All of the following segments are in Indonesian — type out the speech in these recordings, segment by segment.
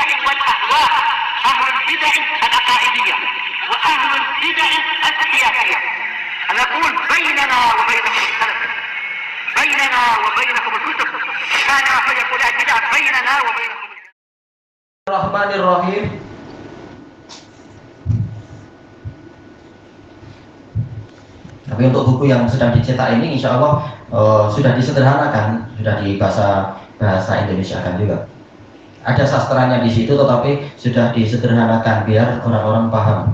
البدع والأهواء، أهل البدع العقائدية وأهل البدع السياسية. نقول بيننا وبينكم السلف، بيننا وبينكم الكتب، كان فيقول البدع بيننا وبينكم. Bismillahirrahmanirrahim. Tapi untuk buku yang sedang dicetak ini insya Allah sudah disederhanakan, sudah di bahasa Indonesia kan juga. Ada sastranya di situ, tetapi sudah disederhanakan biar orang-orang paham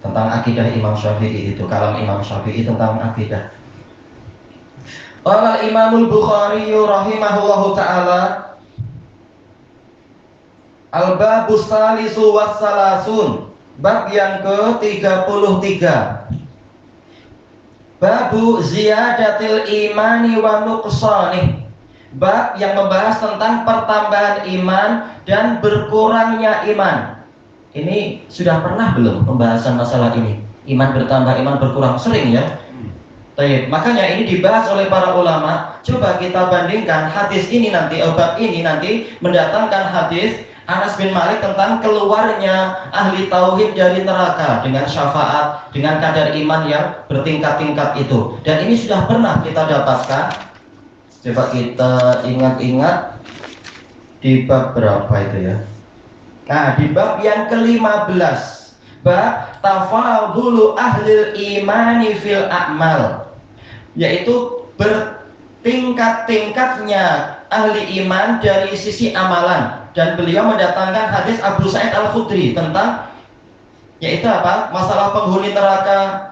tentang akidah Imam Syafi'i itu, kalam Imam Syafi'i tentang akidah. Qala Imamul Bukhari rahimahullahu taala, Al-Babus Salisu Wassalasun, bab yang ke-33. Babu ziyadatil imani wa nuqsanih, bab yang membahas tentang pertambahan iman dan berkurangnya iman. Ini sudah pernah belum pembahasan masalah ini? Iman bertambah, iman berkurang, sering ya? Baik, makanya ini dibahas oleh para ulama. Coba kita bandingkan hadis ini nanti, bab ini nanti mendatangkan hadis Anas bin Malik tentang keluarnya ahli tauhid dari neraka dengan syafaat, dengan kadar iman yang bertingkat-tingkat itu. Dan ini sudah pernah kita dapatkan. Coba kita ingat-ingat di bab berapa itu ya? Nah, di bab yang ke-15, bab tafadhulu ahlil imani fil a'mal, yaitu bertingkat-tingkatnya ahli iman dari sisi amalan. Dan beliau mendatangkan hadis Abu Sa'id Al-Khudri tentang yaitu apa? Masalah penghuni neraka,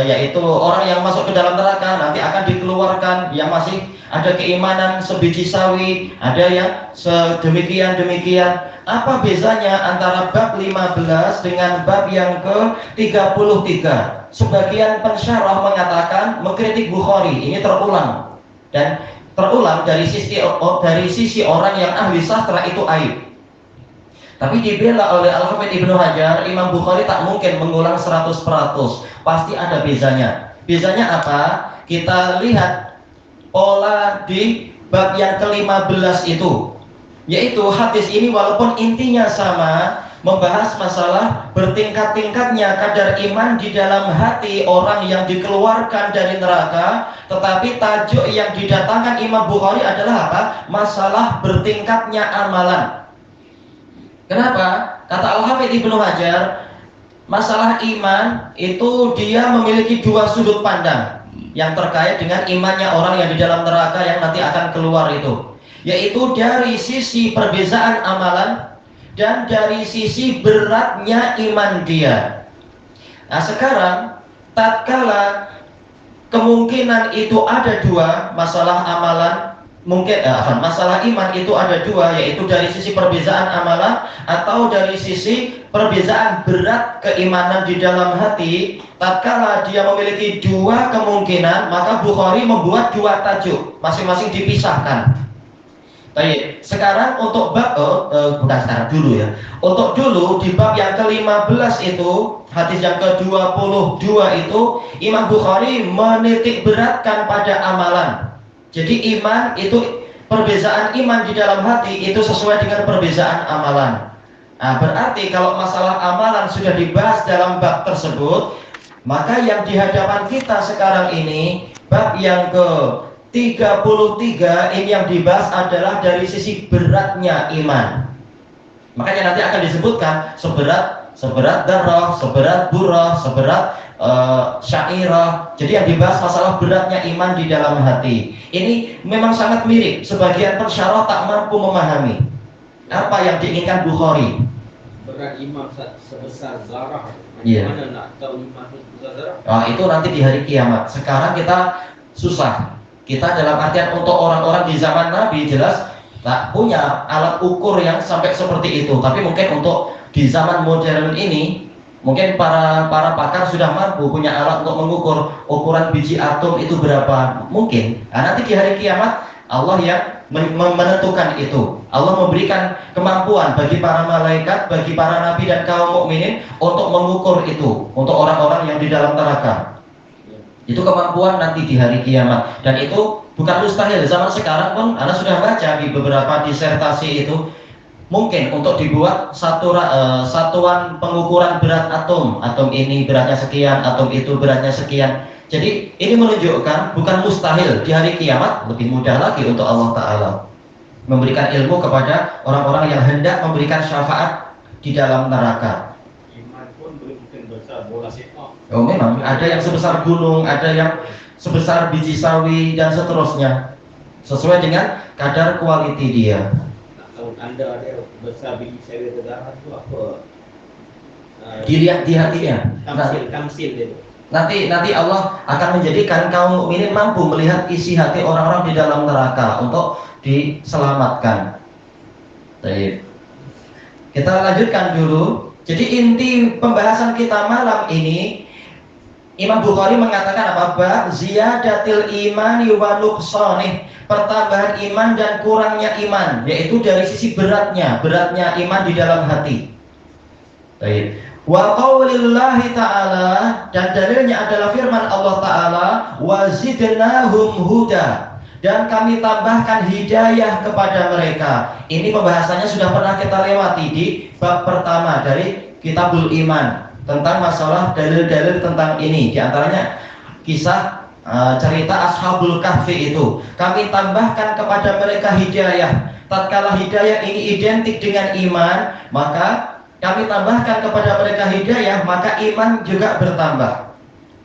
yaitu orang yang masuk ke dalam neraka nanti akan dikeluarkan yang masih ada keimanan sebiji sawi, ada yang sedemikian-demikian. Apa bezanya antara bab 15 dengan bab yang ke-33? Sebagian pensyarah mengatakan mengkritik Bukhari ini terulang, dan terulang dari sisi orang yang ahli sastra itu aib. Tapi dibela oleh Al-Hafidz Ibnu Hajar, Imam Bukhari tak mungkin mengulang 100%, pasti ada bezanya. Bezanya apa? Kita lihat pola di bab yang ke-15 itu, yaitu hadis ini walaupun intinya sama, membahas masalah bertingkat-tingkatnya kadar iman di dalam hati orang yang dikeluarkan dari neraka, tetapi tajuk yang didatangkan Imam Bukhari adalah apa? Masalah bertingkatnya amalan. Kenapa? Kata Al-Hafidz Ibnu Hajar, masalah iman itu dia memiliki dua sudut pandang yang terkait dengan imannya orang yang di dalam neraka yang nanti akan keluar itu, yaitu dari sisi perbezaan amalan dan dari sisi beratnya iman dia. Nah sekarang, tatkala kemungkinan itu ada dua, masalah amalan masalah iman itu ada dua, yaitu dari sisi perbezaan amalan atau dari sisi perbezaan berat keimanan di dalam hati. Tatkala dia memiliki dua kemungkinan, maka Bukhari membuat dua tajuk, masing-masing dipisahkan. Baik, sekarang untuk bab bukan sekarang, dulu ya. Untuk dulu di bab yang ke-15 itu, hadis yang ke-22 itu, Imam Bukhari menitik beratkan pada amalan. Jadi iman itu, perbezaan iman di dalam hati itu sesuai dengan perbezaan amalan. Nah, berarti kalau masalah amalan sudah dibahas dalam bab tersebut, maka yang di hadapan kita sekarang ini, bab yang ke-33 ini yang dibahas adalah dari sisi beratnya iman. Makanya nanti akan disebutkan seberat darah, seberat burah, seberat syairah. Jadi yang dibahas masalah beratnya iman di dalam hati. Ini memang sangat mirip. Sebagian pensyarah tak mampu memahami apa yang diinginkan Bukhari. Berat iman sebesar zarah. Iya. Mana nak tahu iman sebesar zarah? Nah, itu nanti di hari kiamat. Sekarang kita susah. Kita dalam artian untuk orang-orang di zaman Nabi jelas tak punya alat ukur yang sampai seperti itu. Tapi mungkin untuk di zaman modern ini, mungkin para pakar sudah mampu punya alat untuk mengukur ukuran biji atom itu berapa. Mungkin. Nah, nanti di hari kiamat Allah yang menentukan itu. Allah memberikan kemampuan bagi para malaikat, bagi para nabi dan kaum mukminin untuk mengukur itu untuk orang-orang yang di dalam neraka. Itu kemampuan nanti di hari kiamat, dan itu bukan mustahil. Zaman sekarang pun Anda sudah baca di beberapa disertasi itu mungkin untuk dibuat satuan pengukuran berat atom. Atom ini beratnya sekian, atom itu beratnya sekian. Jadi ini menunjukkan bukan mustahil di hari kiamat, lebih mudah lagi untuk Allah Ta'ala memberikan ilmu kepada orang-orang yang hendak memberikan syafaat di dalam neraka. Iman pun mungkin besar bola sepak. Oh memang, ada yang sebesar gunung, ada yang sebesar biji sawi, dan seterusnya. Sesuai dengan kadar quality dia. Kalau Anda ada besar biji sawi darah itu apa? Dilihat di hatinya. Tamsil itu. Nanti Allah akan menjadikan kaum mukminin mampu melihat isi hati orang-orang di dalam neraka untuk diselamatkan. Baik. Kita lanjutkan dulu. Jadi inti pembahasan kita malam ini, Imam Bukhari mengatakan apa? Bab ziyadatil imani wa nuqsanih, pertambahan iman dan kurangnya iman, yaitu dari sisi beratnya iman di dalam hati. Baik. Wa qaulillahi ta'ala, dan dalilnya adalah firman Allah Ta'ala, wa zidnahum huda, dan kami tambahkan hidayah kepada mereka. Ini pembahasannya sudah pernah kita lewati di bab pertama dari Kitabul Iman, tentang masalah dalil-dalil tentang ini. Di antaranya kisah cerita Ashabul Kahfi itu. Kami tambahkan kepada mereka hidayah. Tatkala hidayah ini identik dengan iman, maka kami tambahkan kepada mereka hidayah, maka iman juga bertambah.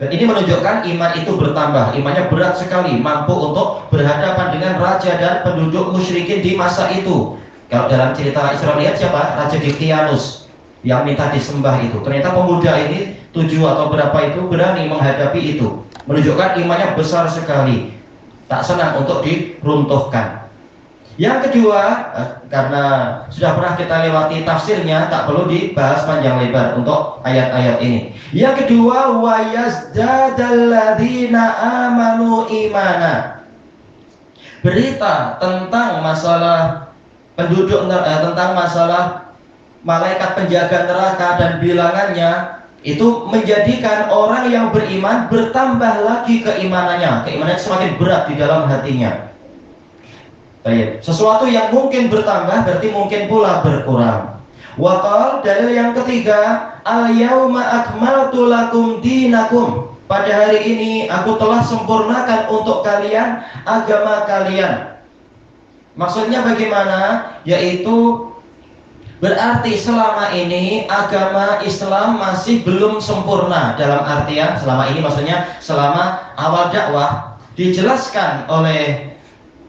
Dan ini menunjukkan iman itu bertambah. Imannya berat sekali, mampu untuk berhadapan dengan raja dan penduduk musyrikin di masa itu. Kalau dalam cerita Israiliyat siapa? Raja Dictianus yang minta disembah itu. Ternyata pemuda ini 7 atau berapa itu berani menghadapi itu. Menunjukkan imannya besar sekali, tak senang untuk diruntuhkan. Yang kedua, karena sudah pernah kita lewati tafsirnya, tak perlu dibahas panjang lebar untuk ayat-ayat ini. Yang kedua, wa yazdadalladzina amanu imana. Berita tentang masalah penduduk tentang masalah malaikat penjaga neraka dan bilangannya, itu menjadikan orang yang beriman bertambah lagi keimanannya semakin berat di dalam hatinya. Baik. Sesuatu yang mungkin bertambah berarti mungkin pula berkurang. Waqal, dalil yang ketiga, al-yauma akmaltu lakum dinakum. Pada hari ini aku telah sempurnakan untuk kalian agama kalian. Maksudnya bagaimana? Yaitu berarti selama ini agama Islam masih belum sempurna. Dalam artian selama ini maksudnya selama awal dakwah dijelaskan oleh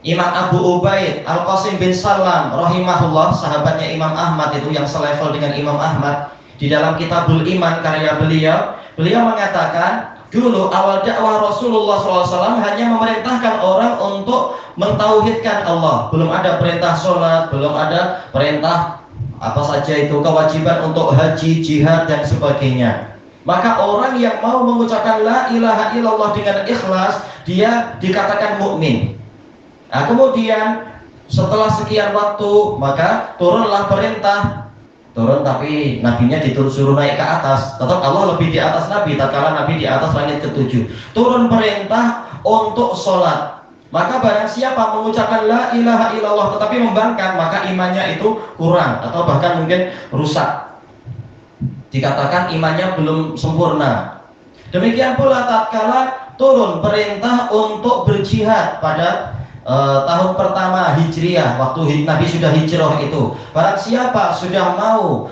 Imam Abu Ubaid Al-Qasim bin Salam rahimahullah, sahabatnya Imam Ahmad itu yang selevel dengan Imam Ahmad, di dalam Kitabul Iman karya beliau mengatakan dulu awal dakwah Rasulullah SAW hanya memerintahkan orang untuk mentauhidkan Allah. Belum ada perintah sholat, belum ada perintah apa saja itu kewajiban untuk haji, jihad dan sebagainya. Maka orang yang mau mengucapkan la ilaha illallah dengan ikhlas, dia dikatakan mukmin. Nah, kemudian setelah sekian waktu maka turunlah perintah, tapi nabinya disuruh naik ke atas. Tetap Allah lebih di atas nabi, tatkala nabi di atas langit ke-7. Turun perintah untuk sholat. Maka barang siapa mengucapkan la ilaha illallah tetapi membangkang, maka imannya itu kurang atau bahkan mungkin rusak. Dikatakan imannya belum sempurna. Demikian pula tatkala turun perintah untuk berjihad pada tahun pertama Hijriah, waktu Nabi sudah hijrah itu. Barang siapa sudah mau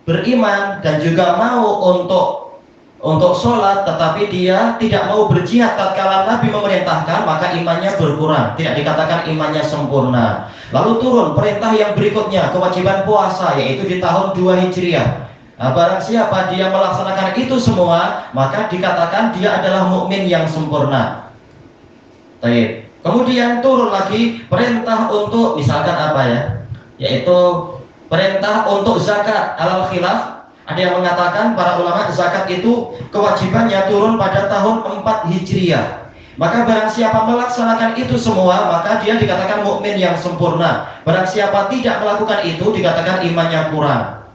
beriman dan juga mau untuk sholat, tetapi dia tidak mau berjihad tatkala Nabi memerintahkan, maka imannya berkurang, tidak dikatakan imannya sempurna. Lalu turun perintah yang berikutnya, kewajiban puasa, yaitu di tahun 2 Hijriah. Nah, barang siapa dia melaksanakan itu semua, maka dikatakan dia adalah mukmin yang sempurna. Baik. Kemudian turun lagi perintah untuk misalkan apa ya, yaitu perintah untuk zakat alal khilaf. Ada yang mengatakan para ulama zakat itu kewajibannya turun pada tahun 4 Hijriah. Maka barang siapa melaksanakan itu semua, maka dia dikatakan mukmin yang sempurna. Barang siapa tidak melakukan itu, dikatakan imannya kurang.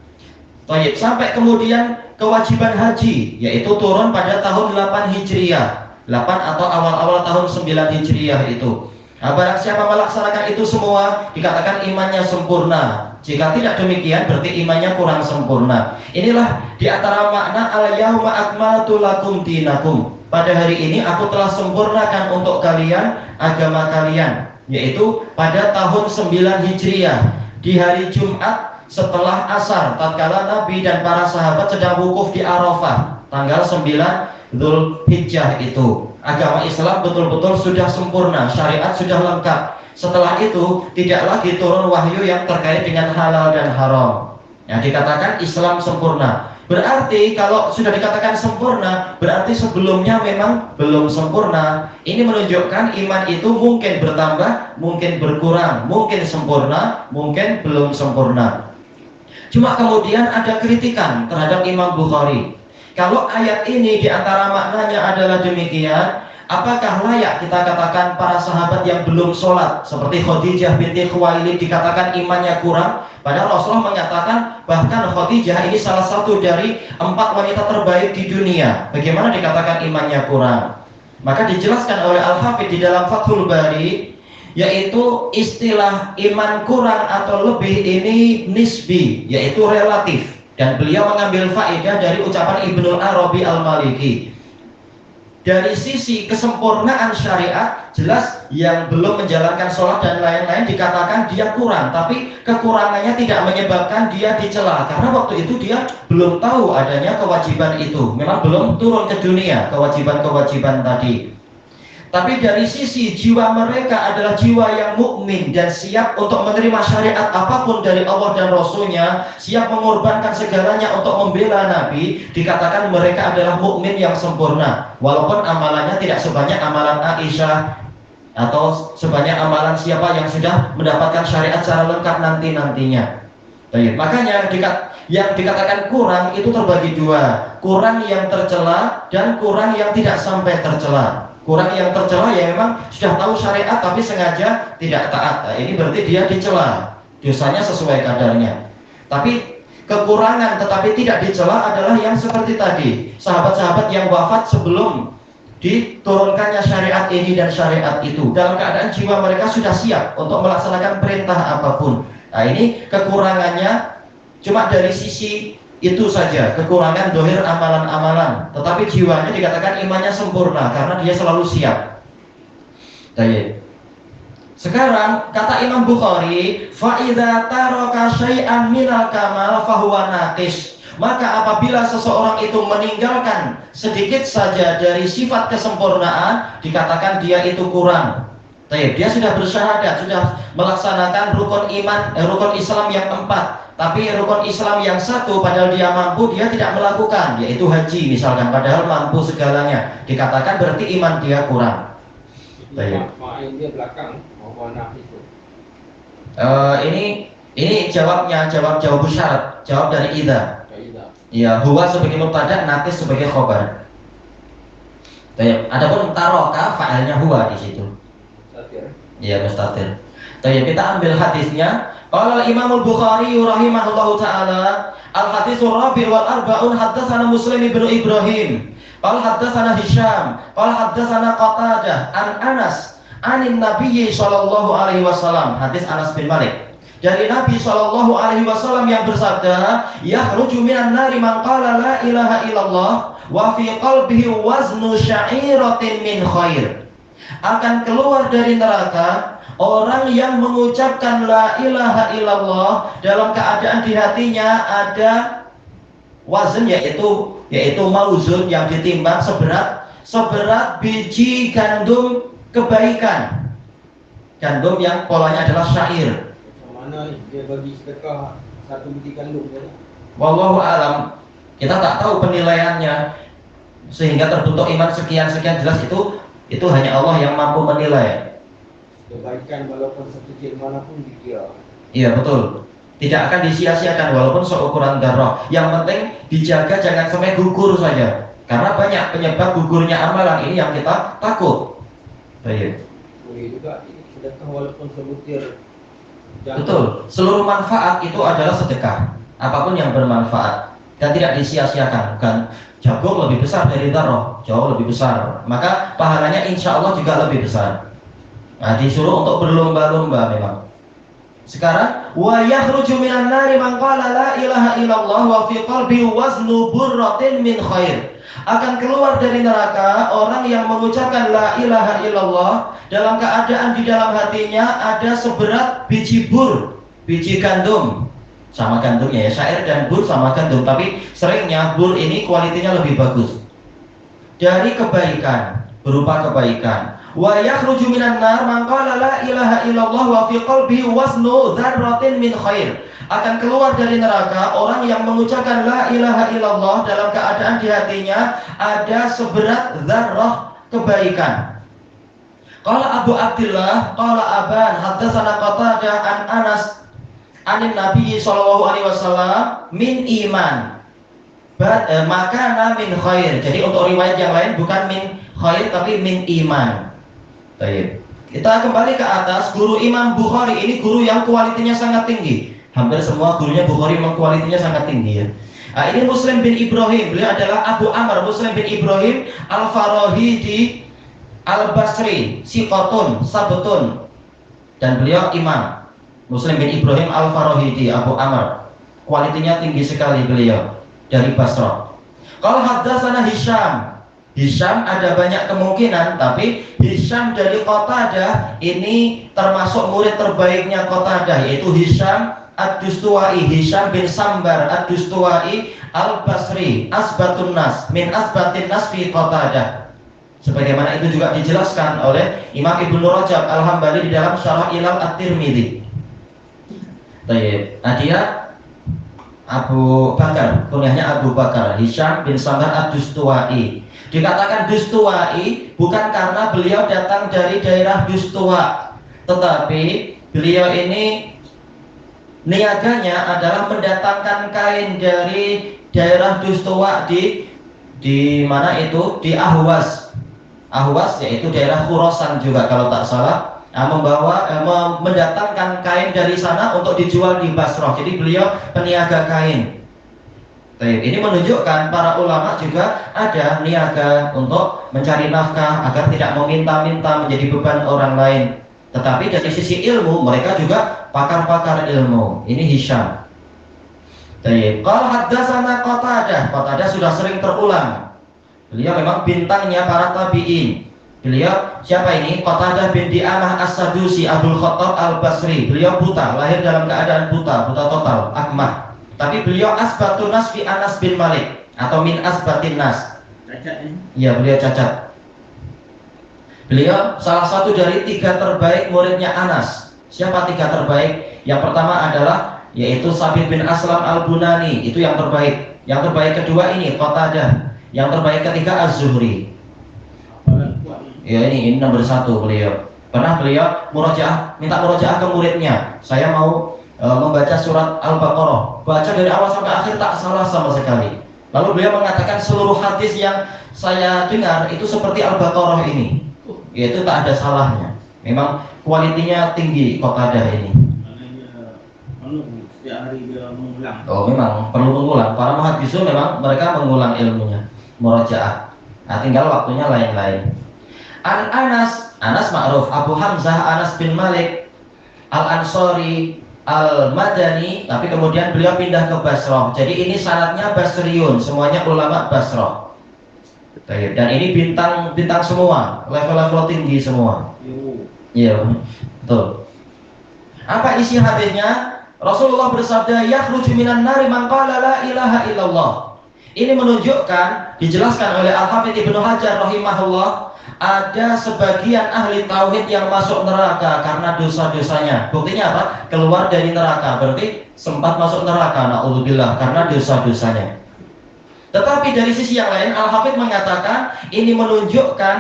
Baik, sampai kemudian kewajiban haji, yaitu turun pada tahun 8 Hijriah. 8 atau awal-awal tahun 9 Hijriah itu. Nah, barang siapa melaksanakan itu semua, dikatakan imannya sempurna. Jika tidak demikian berarti imannya kurang sempurna. Inilah di antara makna al-yauma akmaltu lakum dinakum. Pada hari ini aku telah sempurnakan untuk kalian agama kalian, yaitu pada tahun 9 Hijriah di hari Jumat setelah asar, tatkala Nabi dan para sahabat sedang wukuf di Arafah tanggal 9 Dzulhijjah itu. Agama Islam betul-betul sudah sempurna, syariat sudah lengkap. Setelah itu tidak lagi turun wahyu yang terkait dengan halal dan haram. Ya, dikatakan Islam sempurna. Berarti kalau sudah dikatakan sempurna, berarti sebelumnya memang belum sempurna. Ini menunjukkan iman itu mungkin bertambah, mungkin berkurang, mungkin sempurna, mungkin belum sempurna. Cuma kemudian ada kritikan terhadap Imam Bukhari. Kalau ayat ini diantara maknanya adalah demikian, apakah layak kita katakan para sahabat yang belum sholat seperti Khadijah binti Khuwailid dikatakan imannya kurang? Padahal Rasulullah mengatakan bahkan Khadijah ini salah satu dari 4 wanita terbaik di dunia. Bagaimana dikatakan imannya kurang? Maka dijelaskan oleh Al-Hafidh di dalam Fathul Bari, yaitu istilah iman kurang atau lebih ini nisbi, yaitu relatif. Dan beliau mengambil faedah dari ucapan Ibnu Arabi Al-Maliki. Dari sisi kesempurnaan syariat, jelas yang belum menjalankan sholat dan lain-lain dikatakan dia kurang, tapi kekurangannya tidak menyebabkan dia dicela, karena waktu itu dia belum tahu adanya kewajiban itu, memang belum turun ke dunia kewajiban-kewajiban tadi. Tapi dari sisi jiwa mereka adalah jiwa yang mukmin dan siap untuk menerima syariat apapun dari Allah dan Rasulnya, siap mengorbankan segalanya untuk membela Nabi. Dikatakan mereka adalah mukmin yang sempurna, walaupun amalannya tidak sebanyak amalan Aisyah atau sebanyak amalan siapa yang sudah mendapatkan syariat secara lengkap nantinya. Makanya yang dikatakan kurang itu terbagi dua, kurang yang tercela dan kurang yang tidak sampai tercela. Kurang yang tercela ya memang sudah tahu syariat tapi sengaja tidak taat. Nah, ini berarti dia dicela, dosanya sesuai kadarnya. Tapi kekurangan tetapi tidak dicela adalah yang seperti tadi, sahabat-sahabat yang wafat sebelum diturunkannya syariat ini dan syariat itu, dalam keadaan jiwa mereka sudah siap untuk melaksanakan perintah apapun. Nah, ini kekurangannya cuma dari sisi itu saja, kekurangan dohir amalan-amalan, tetapi jiwanya dikatakan imannya sempurna karena dia selalu siap. Baik. Sekarang kata Imam Bukhari, fa idza taraka syai'an minal kamal fahuwa naqis. Maka apabila seseorang itu meninggalkan sedikit saja dari sifat kesempurnaan, dikatakan dia itu kurang. Dia sudah bersyahadat, sudah melaksanakan rukun iman, rukun Islam yang 4. Tapi rukun Islam yang 1 padahal dia mampu, dia tidak melakukan, yaitu haji misalkan, padahal mampu segalanya, dikatakan berarti iman dia kurang. Dia belakang itu. Ini jawabnya, jawab syarat, jawab dari idza. Ya, huwa sebagai mubtada, naqis sebagai khobar. Adapun taroka fa'ilnya huwa di situ. Iya, mustatir. Kita ambil hadisnya. Qala Imam Al-Bukhari rahimahullahu taala, al-haditsul rabi' wal arba'un haddatsana Muslim ibnu Ibrahim. Qala haddatsana Hisham, qala haddatsana Qatadah an Anas, anin Nabi sallallahu alaihi wasallam. Hadis Anas bin Malik. Dari Nabi sallallahu alaihi wasallam yang bersabda, "Yakhruju minan nari man qala la ilaha illallah wa fi qalbihi waznu sya'iratin min khair." Akan keluar dari neraka orang yang mengucapkan la ilaha illallah dalam keadaan di hatinya ada wazn, yaitu mauzun yang ditimbang seberat biji gandum kebaikan. Gandum yang polanya adalah syair. Mana dia bagi sedekah 1 biji gandum ya? Wallahu alam. Kita tak tahu penilaiannya sehingga terbentuk iman sekian-sekian, jelas itu hanya Allah yang mampu menilai. Kebaikan walaupun sekecil manapun dikira. Iya betul. Tidak akan disia-siakan walaupun seukuran darah. Yang penting dijaga jangan sampai gugur saja. Karena banyak penyebab gugurnya amalan ini yang kita takut. Baik. Boleh juga sedekah walaupun sebutir. Betul. Seluruh manfaat itu adalah sedekah. Apapun yang bermanfaat dan tidak disia-siakan. Bukan jagung lebih besar dari darah, jauh lebih besar. Maka pahalanya insya Allah juga lebih besar. Nah, disuruh untuk berlomba-lomba memang. Sekarang wa yakhruju minan nari man qala la ilaha illallah wa fi qalbi waznu burratin min khair. Akan keluar dari neraka orang yang mengucapkan la ilaha illallah dalam keadaan di dalam hatinya ada seberat biji bur, biji gandum. Sama gandumnya ya, syair dan bur sama gandum, tapi seringnya bur ini kualitinya lebih bagus. Dari kebaikan, berupa kebaikan. Wa yakhruju minan nar man qala la ilaha illallah wa fi qalbi waznu dzarratin min khair. Akan keluar dari neraka orang yang mengucapkan la ilaha illallah dalam keadaan di hatinya ada seberat dzarrah kebaikan. Qala Abu Abdullah qala Aban haddatsana Qatadah an Anas anin Nabi sallallahu alaihi wasallam min iman. Maka min khair. Jadi untuk riwayat yang lain bukan min khair tapi min iman. Baik. Kita kembali ke atas. Guru Imam Bukhari ini guru yang kualitinya sangat tinggi. Hampir semua gurunya Bukhari memang kualitinya sangat tinggi ya. Nah, ini Muslim bin Ibrahim. Beliau adalah Abu Amr Muslim bin Ibrahim Al-Farahidi Al-Basri Siqatun Sabtun. Dan beliau imam. Muslim bin Ibrahim Al-Farahidi Abu Amr. Kualitinya tinggi sekali beliau dari Basrah. Kalau haddatsana Hisham. Hisham ada banyak kemungkinan, tapi Hisham dari Qatadah ini termasuk murid terbaiknya Qatadah, yaitu Hisham Ad-Dustuwai, Hisham bin Sambar Ad-Dustuwai Al-Basri Asbatun Nas min Asbatin Nas fi Qatadah. Sebagaimana itu juga dijelaskan oleh Imam Ibnu Rajab Al-Hambali di dalam Syarah Ilal At-Tirmidzi. Baik, dia Abu Bakar, kunyahnya Abu Bakar, Hisham bin Sambar Ad-Dustuwai. Dikatakan Dustuwai bukan karena beliau datang dari daerah Dustuwa, tetapi beliau ini niaganya adalah mendatangkan kain dari daerah Dustuwa di mana itu di Ahwas. Ahwas yaitu daerah Khurasan juga kalau tak salah. Mendatangkan kain dari sana untuk dijual di Basrah. Jadi beliau peniaga kain. Ini menunjukkan para ulama juga ada niaga untuk mencari nafkah agar tidak meminta-minta menjadi beban orang lain. Tetapi dari sisi ilmu mereka juga pakar-pakar ilmu. Ini Hisham. Kalau haddatsana Qatadah, Qatadah sudah sering terulang. Beliau memang bintangnya para tabi'in. Beliau siapa ini? Qatadah bin Di'amah As-Sadusi Abdul Khattab Al-Basri. Beliau buta, lahir dalam keadaan buta total, akmah. Tapi beliau asbatun nas fi Anas bin Malik atau min asbatin nas. Cacat ini? Iya, beliau cacat. Beliau salah satu dari 3 terbaik muridnya Anas. Siapa 3 terbaik? Yang pertama adalah yaitu Sabit bin Aslam Al-Bunani, itu yang terbaik. Yang terbaik kedua ini Qatadah. Yang terbaik ketiga Az-Zuhri. Ya ini nomor 1 beliau. Pernah beliau minta murojaah ke muridnya. Saya mau membaca surat Al-Baqarah, baca dari awal sampai akhir tak salah sama sekali. Lalu beliau mengatakan seluruh hadis yang saya dengar itu seperti Al-Baqarah ini, yaitu tak ada salahnya. Memang kualitinya tinggi Qatadah ini. Setiap hari dia mengulang. Oh memang perlu mengulang. Para muhaddisun memang mereka mengulang ilmunya, murojaah. Nah, tinggal waktunya lain-lain. Anas ma'ruf Abu Hamzah Anas bin Malik Al-Ansari Al-Madani, tapi kemudian beliau pindah ke Basrah. Jadi ini sanadnya Basriun, semuanya ulama Basrah. Dan ini bintang semua, level-level tinggi semua. Iya, betul. Apa isi hadisnya? Rasulullah bersabda, "Yakhruju minan nari man qala la ilaha illallah." Ini menunjukkan, dijelaskan oleh Al-Hafidz Ibnu Hajar rahimahullah, ada sebagian ahli tauhid yang masuk neraka karena dosa-dosanya. Buktinya apa? Keluar dari neraka, berarti sempat masuk neraka, na'udzubillah, karena dosa-dosanya. Tetapi dari sisi yang lain, Al-Hafidz mengatakan ini menunjukkan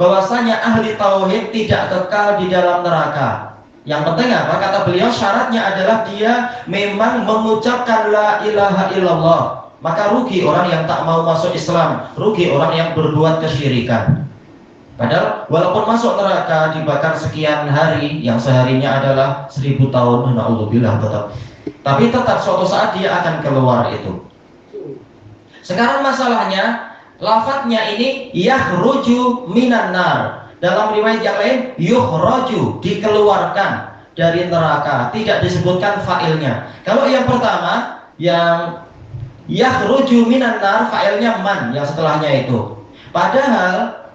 bahwasanya ahli tauhid tidak kekal di dalam neraka. Yang penting apa? Kata beliau, syaratnya adalah dia memang mengucapkan la ilaha illallah. Maka rugi orang yang tak mau masuk Islam, rugi orang yang berbuat kesyirikan. Padahal walaupun masuk neraka dibakar sekian hari, yang seharinya adalah 1000 tahun, na'udzubillah tetap. Tapi tetap suatu saat dia akan keluar itu. Sekarang masalahnya, lafadznya ini yakhruju minan nar. Dalam riwayat yang lain yukhraju, dikeluarkan. dari neraka, tidak disebutkan fa'ilnya. Kalau yang pertama, yang yakhruju minan nar, fa'ilnya man, yang setelahnya itu. Padahal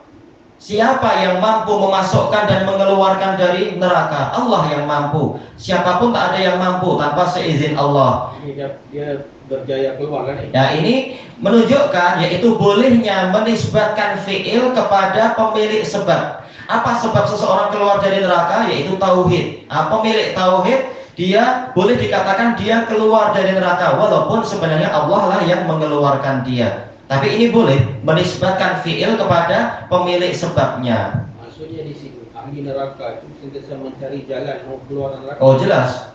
siapa yang mampu memasukkan dan mengeluarkan dari neraka? Allah yang mampu. Siapapun tak ada yang mampu tanpa seizin Allah. Ini dia berjaya keluar kan? Ya, ini menunjukkan yaitu bolehnya menisbatkan fi'il kepada pemilik sebab. Apa sebab seseorang keluar dari neraka? Yaitu tauhid. Pemilik tauhid, dia boleh dikatakan dia keluar dari neraka, walaupun sebenarnya Allah lah yang mengeluarkan dia. Tapi ini boleh menisbatkan fi'il kepada pemilik sebabnya. Maksudnya di situ ahli neraka itu sentiasa mencari jalan mau keluar neraka. Oh, jelas.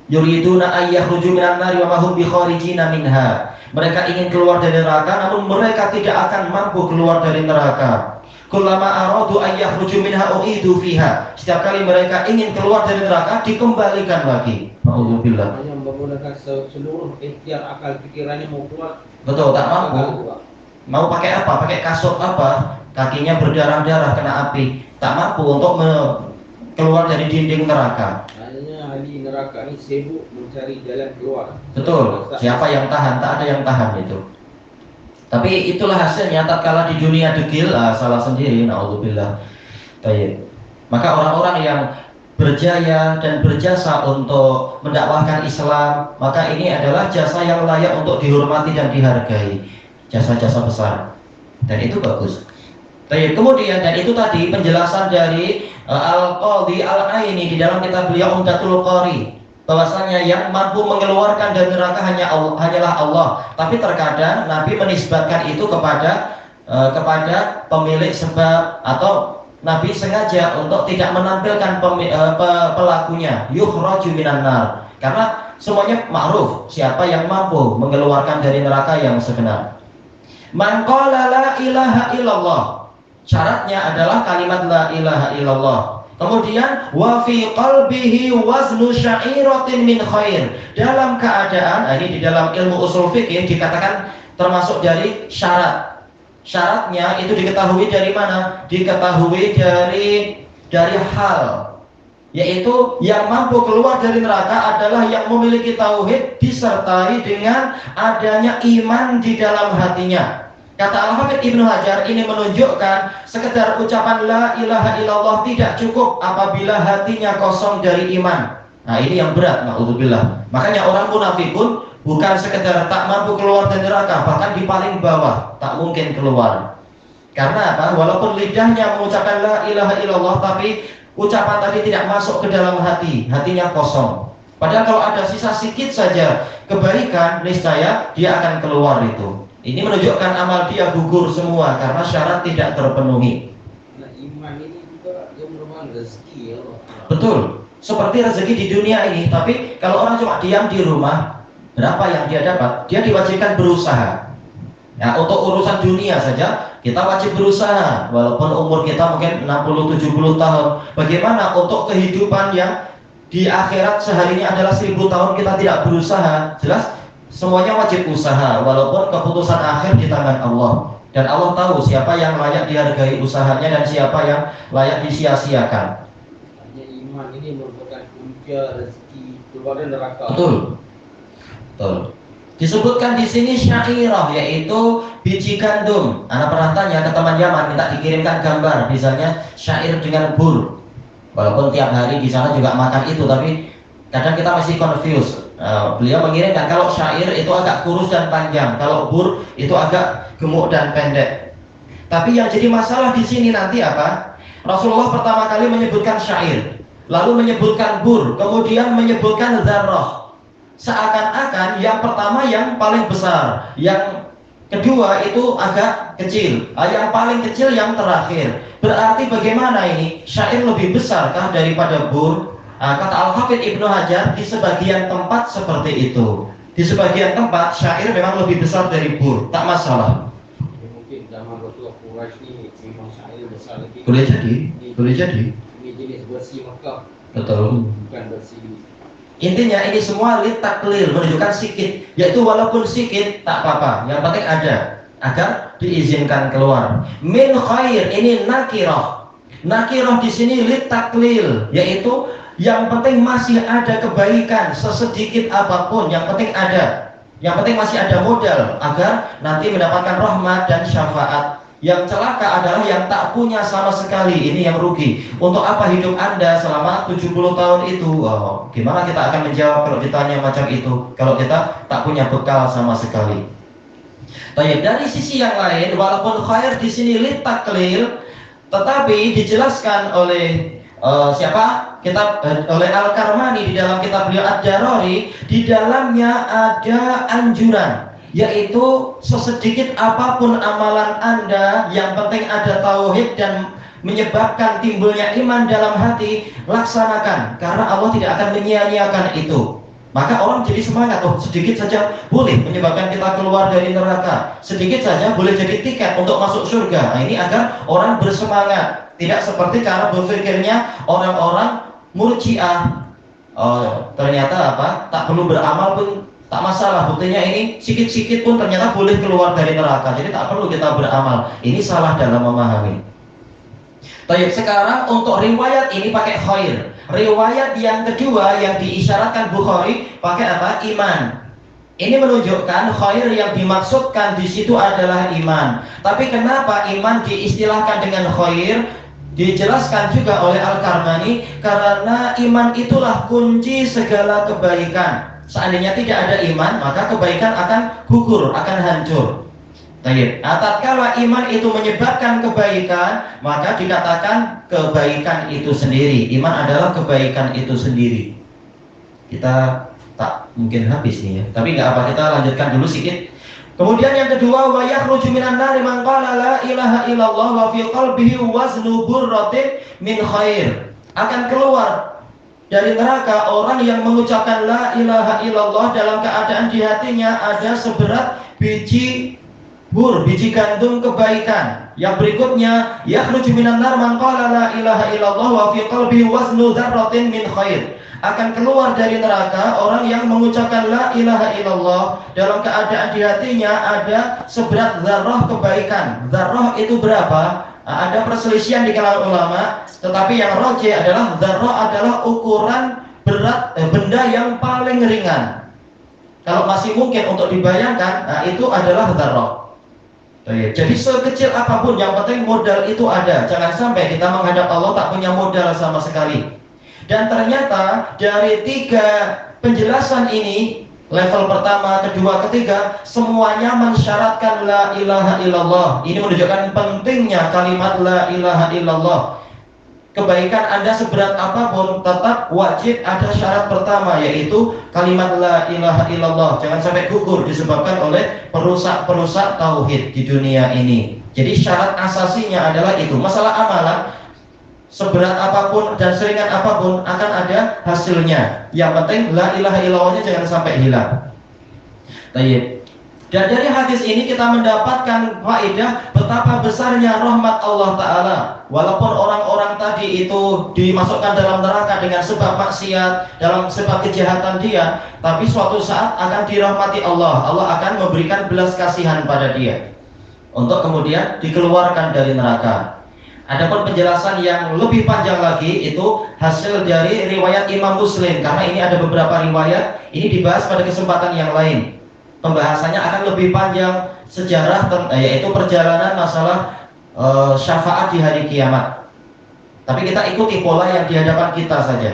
Yuriduna ayyakhruju minan nari wa ma hum bikharijina minha. Mereka ingin keluar dari neraka, namun mereka tidak akan mampu keluar dari neraka. Kullama aradu ayyakhruju minha u'idu fiha. Setiap kali mereka ingin keluar dari neraka, dikembalikan lagi. Alhamdulillah. Hanya menggunakan seluruh ikhtiar akal pikirannya mau keluar. Betul, tak mampu. Mau pakai apa? Pakai kasut apa? Kakinya berdarah-darah kena api. Tak mampu untuk keluar dari dinding neraka. Hanya ahli neraka ini sibuk mencari jalan keluar. Betul. Siapa yang tahan? Tak ada yang tahan itu. Tapi itulah hasilnya tatkala di dunia degil, salah sendiri, naudzubillah. Baik. Maka orang-orang yang berjaya dan berjasa untuk mendakwahkan Islam, maka ini adalah jasa yang layak untuk dihormati dan dihargai. Jasa-jasa besar. Dan itu bagus. Baik, kemudian dan itu tadi penjelasan dari Al-Qadhi Al-Aini di dalam kitab beliau Umdatul Qari, bahwasanya yang mampu mengeluarkan dari neraka hanyalah Allah. Tapi terkadang Nabi menisbatkan itu kepada pemilik sebab, atau Nabi sengaja untuk tidak menampilkan pelakunya, yukhraju minan nar, karena semuanya ma'ruf siapa yang mampu mengeluarkan dari neraka yang sebenar. Man qala la ilaha illallah, syaratnya adalah kalimat la ilaha illallah. Kemudian wa fi qalbihi waznu sya'iratin min khair, dalam keadaan, ini di dalam ilmu usul fikih dikatakan termasuk dari syarat. Syaratnya itu diketahui dari mana? Diketahui dari hal, yaitu yang mampu keluar dari neraka adalah yang memiliki tauhid disertai dengan adanya iman di dalam hatinya. Kata Al-Hafidz Ibnu Hajar, ini menunjukkan sekedar ucapan la ilaha illallah tidak cukup apabila hatinya kosong dari iman. Nah, ini yang berat, na'udzubillah. Makanya orang munafik pun bukan sekedar tak mampu keluar dari neraka, bahkan di paling bawah tak mungkin keluar. Karena apa? Walaupun lidahnya mengucapkan la ilaha illallah, tapi ucapan tadi tidak masuk ke dalam hati, hatinya kosong. Padahal kalau ada sisa sedikit saja kebaikan, niscaya dia akan keluar itu. Ini menunjukkan amal dia gugur semua karena syarat tidak terpenuhi. Nah, iman ini juga yang merupakan rezeki ya Allah. Betul, seperti rezeki di dunia ini. Tapi kalau orang cuma diam di rumah, berapa yang dia dapat? Dia diwajibkan berusaha. Ya, untuk urusan dunia saja kita wajib berusaha, walaupun umur kita mungkin 60-70 tahun. Bagaimana untuk kehidupan yang di akhirat seharinya adalah 1000 tahun kita tidak berusaha? Jelas semuanya wajib usaha, walaupun keputusan akhir di tangan Allah. Dan Allah tahu siapa yang layak dihargai usahanya dan siapa yang layak disia-siakan. Hanya iman ini merupakan punca rezeki keluar dari neraka. Betul. Disebutkan di sini syairah, yaitu biji gandum. Anak pernah tanya ke teman Yaman, minta dikirimkan gambar, misalnya syair dengan bur. Walaupun tiap hari di sana juga makan itu, tapi kadang kita masih confused. Beliau mengirimkan kalau syair itu agak kurus dan panjang, kalau bur itu agak gemuk dan pendek. Tapi yang jadi masalah di sini nanti apa? Rasulullah pertama kali menyebutkan syair, lalu menyebutkan bur, kemudian menyebutkan dzarrah. Seakan-akan yang pertama yang paling besar, yang kedua itu agak kecil, yang paling kecil yang terakhir. Berarti bagaimana ini? Syair lebih besarkah daripada bur? Kata Al-Hafidz Ibnu Hajar, di sebagian tempat seperti itu. Di sebagian tempat syair memang lebih besar dari bur, tak masalah. Ya, mungkin zaman Rasulullah Quraisy ini memang syair besar lebih. Boleh jadi. Ini jenis bersih Mekah, Betul. bukan bersih. Intinya ini semua litaklil, menunjukkan sikit, yaitu walaupun sikit tak apa-apa, yang penting ada agar diizinkan keluar. Min khair, ini nakirah. Nakirah di sini litaklil, yaitu Yang penting masih ada kebaikan sesedikit apapun, yang penting ada. Yang penting masih ada modal agar nanti mendapatkan rahmat dan syafaat. Yang celaka adalah yang tak punya sama sekali, ini yang rugi. Untuk apa hidup Anda selama 70 tahun itu? Oh, gimana kita akan menjawab kalau ditanya macam itu? Kalau kita tak punya bekal sama sekali. Baik, dari sisi yang lain, walaupun khair di sini litaklil, tetapi dijelaskan oleh siapa? Oleh Al-Karmani di dalam kitab beliau Ad-Darari, di dalamnya ada anjuran, yaitu sesedikit apapun amalan Anda, yang penting ada tauhid dan menyebabkan timbulnya iman dalam hati, laksanakan, karena Allah tidak akan menyia-nyiakan itu. Maka orang jadi semangat, oh sedikit saja boleh menyebabkan kita keluar dari neraka, sedikit saja boleh jadi tiket untuk masuk surga. Nah, ini agar orang bersemangat, tidak seperti cara berpikirnya orang-orang Murji'ah. Oh, ternyata apa? Tak perlu beramal pun tak masalah, buktinya ini sikit-sikit pun ternyata boleh keluar dari neraka, jadi tak perlu kita beramal. Ini salah dalam memahami. Baik, sekarang untuk riwayat ini pakai khair. Riwayat yang kedua yang diisyaratkan Bukhari pakai apa? Iman. Ini menunjukkan khair yang dimaksudkan di situ adalah iman. Tapi kenapa iman diistilahkan dengan khair? Dijelaskan juga oleh Al-Karmani, karena iman itulah kunci segala kebaikan. Seandainya tidak ada iman, maka kebaikan akan gugur, akan hancur. Tatkala iman itu menyebabkan kebaikan, maka dikatakan kebaikan itu sendiri. Iman adalah kebaikan itu sendiri. Kita tak mungkin habis nih ya, tapi nggak apa, kita lanjutkan dulu sedikit. Kemudian yang kedua, wa yakhruju minan nari man qala la ilaha illallah wa fi qalbihi waznu burratin min khair. Akan keluar dari neraka orang yang mengucapkan la ilaha illallah dalam keadaan di hatinya ada seberat biji gandum kebaikan. Yang berikutnya, yakhruju minan nar man qala la ilaha illallah wa fi qalbihi waznu dzarratin min khair. Akan keluar dari neraka orang yang mengucapkan la ilaha illallah dalam keadaan di hatinya ada seberat zarrah kebaikan. Zarrah itu berapa? Ada perselisihan di kalangan ulama, tetapi yang rajih adalah zarrah adalah ukuran berat benda yang paling ringan. Kalau masih mungkin untuk dibayangkan, itu adalah zarrah. Jadi sekecil apapun, yang penting modal itu ada. Jangan sampai kita menghadap Allah tak punya modal sama sekali. Dan ternyata dari 3 penjelasan ini, level pertama, kedua, ketiga, semuanya mensyaratkan la ilaha illallah. Ini menunjukkan pentingnya kalimat la ilaha illallah. Kebaikan Anda seberat apapun, tetap wajib ada syarat pertama, yaitu kalimat la ilaha illallah. Jangan sampai gugur disebabkan oleh perusak-perusak tauhid di dunia ini. Jadi syarat asasinya adalah itu. Masalah amalan, seberat apapun dan seringan apapun akan ada hasilnya. Yang penting la ilaha illallahnya jangan sampai hilang. Baik. Dan dari hadis ini kita mendapatkan faedah betapa besarnya rahmat Allah Ta'ala. Walaupun orang-orang tadi itu dimasukkan dalam neraka dengan sebab maksiat, dalam sebab kejahatan dia, tapi suatu saat akan dirahmati Allah. Allah akan memberikan belas kasihan pada dia untuk kemudian dikeluarkan dari neraka. Adapun penjelasan yang lebih panjang lagi itu hasil dari riwayat Imam Muslim, karena ini ada beberapa riwayat, ini dibahas pada kesempatan yang lain. Pembahasannya akan lebih panjang, sejarah yaitu perjalanan masalah syafaat di hari kiamat. Tapi kita ikuti pola yang di hadapan kita saja.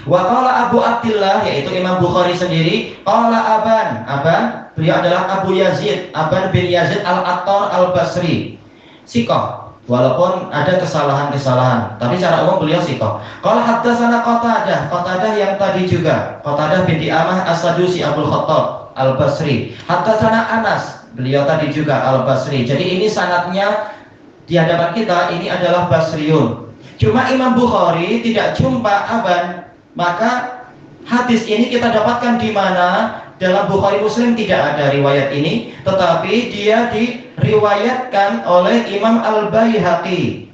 Wa qala Abu Abdillah, yaitu Imam Bukhari sendiri, qala Aban, beliau adalah Abu Yazid, Aban bin Yazid Al-Attar Al-Basri. Sikoh, walaupun ada kesalahan-kesalahan, tapi secara umum beliau sikoh. Qala haddatsana Qatadah yang tadi juga, Qatadah bin Di'amah As-Sadusi Abdul Khattab Al-Basri. Haddatsana Anas, beliau tadi juga Al-Basri. Jadi ini sanadnya di hadapan kita ini adalah Basriun. Cuma Imam Bukhari tidak jumpa Aban, maka hadis ini kita dapatkan di mana? Dalam Bukhari Muslim tidak ada riwayat ini, tetapi dia diriwayatkan oleh Imam Al-Baihaqi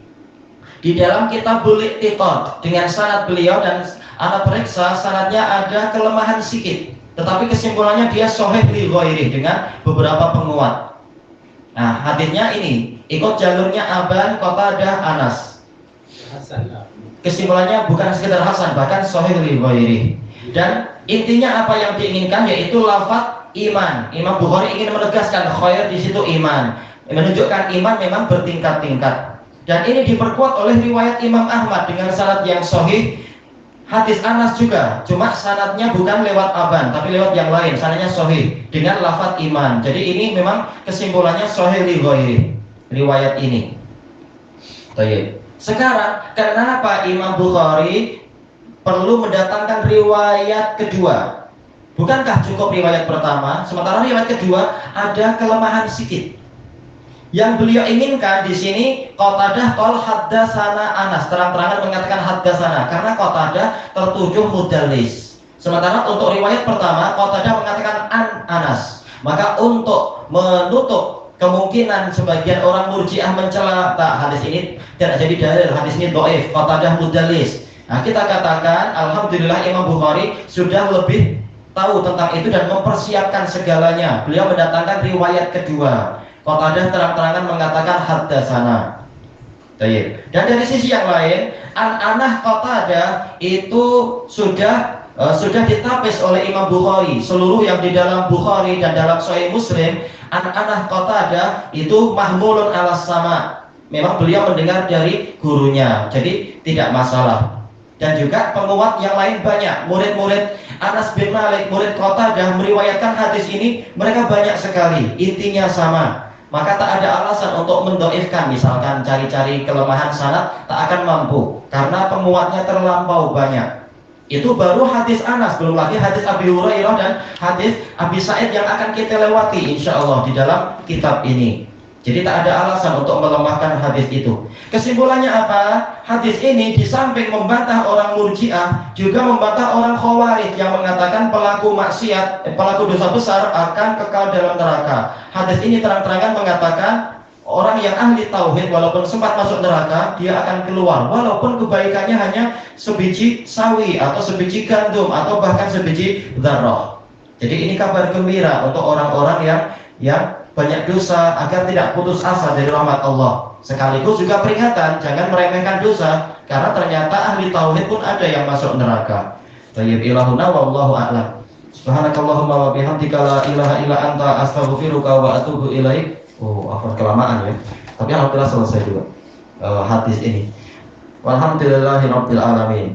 di dalam Kitabul Iqtiqad dengan sanad beliau, dan anak periksa sanadnya ada kelemahan sedikit. Tetapi kesimpulannya dia sahih li ghairi dengan beberapa penguat. Nah, hadisnya ini ikut jalurnya Aban, Qatadah, Anas. Hasan lah. kesimpulannya bukan sekedar hasan, bahkan sahih li ghairi. Dan intinya apa yang diinginkan yaitu lafaz iman. Imam Bukhari ingin menegaskan khair di situ iman, menunjukkan iman memang bertingkat-tingkat. Dan ini diperkuat oleh riwayat Imam Ahmad dengan sanad yang sahih. Hadis Anas juga, cuma sanadnya bukan lewat Aban, tapi lewat yang lain, sanadnya sahih dengan lafaz iman. Jadi ini memang kesimpulannya sahih li ghairi, riwayat ini. Baik. Sekarang kenapa Imam Bukhari perlu mendatangkan riwayat kedua? Bukankah cukup riwayat pertama? Sementara riwayat kedua ada kelemahan sedikit. Yang beliau inginkan di sini Qatadah qol haddatsana Anas, terang-terangan mengatakan haddatsana karena Qatadah tertuduh mudallis. Sementara untuk riwayat pertama Qatadah mengatakan Anas. Maka untuk menutup kemungkinan sebagian orang Murji'ah mencela hadis ini tidak jadi dalil, hadis ini dhaif, Qatadah mudallis. Nah, kita katakan alhamdulillah Imam Bukhari sudah lebih tahu tentang itu dan mempersiapkan segalanya. Beliau mendatangkan riwayat kedua. Qatadah terang-terangan mengatakan haddatsana. Baik. Dan dari sisi yang lain, an-anah Qatadah itu sudah ditapis oleh Imam Bukhari. Seluruh yang di dalam Bukhari dan dalam Sahih Muslim, an-anah Qatadah itu mahmulun alas sama. Memang beliau mendengar dari gurunya, jadi tidak masalah. Dan juga penguat yang lain banyak. Murid-murid Anas bin Malik, murid Qatadah meriwayatkan hadis ini, mereka banyak sekali. Intinya sama. Maka tak ada alasan untuk mendoifkan, misalkan cari-cari kelemahan sanad, tak akan mampu karena penguatnya terlampau banyak. Itu baru hadis Anas, belum lagi hadis Abi Hurairah dan hadis Abi Sa'id yang akan kita lewati insya Allah di dalam kitab ini. Jadi tak ada alasan untuk melemahkan hadis itu. Kesimpulannya apa? Hadis ini di samping membantah orang Murji'ah, juga membantah orang Khawarij yang mengatakan pelaku maksiat, pelaku dosa besar akan kekal dalam neraka. Hadis ini terang-terangan mengatakan orang yang ahli tauhid walaupun sempat masuk neraka, dia akan keluar walaupun kebaikannya hanya sebiji sawi atau sebiji gandum atau bahkan sebiji dzarrah. Jadi ini kabar gembira untuk orang-orang yang banyak dosa agar tidak putus asa dari rahmat Allah. Sekaligus juga peringatan jangan meremehkan dosa karena ternyata ahli tauhid pun ada yang masuk neraka. Tayyib ilahuna wallahu a'lam. Subhanakallahumma wa bihamdika la ilaha illa anta astaghfiruka wa atubu ilaik. Oh, apa kelamaan ya. Tapi alhamdulillah selesai juga hadis ini. Walhamdulillahirabbil alamin.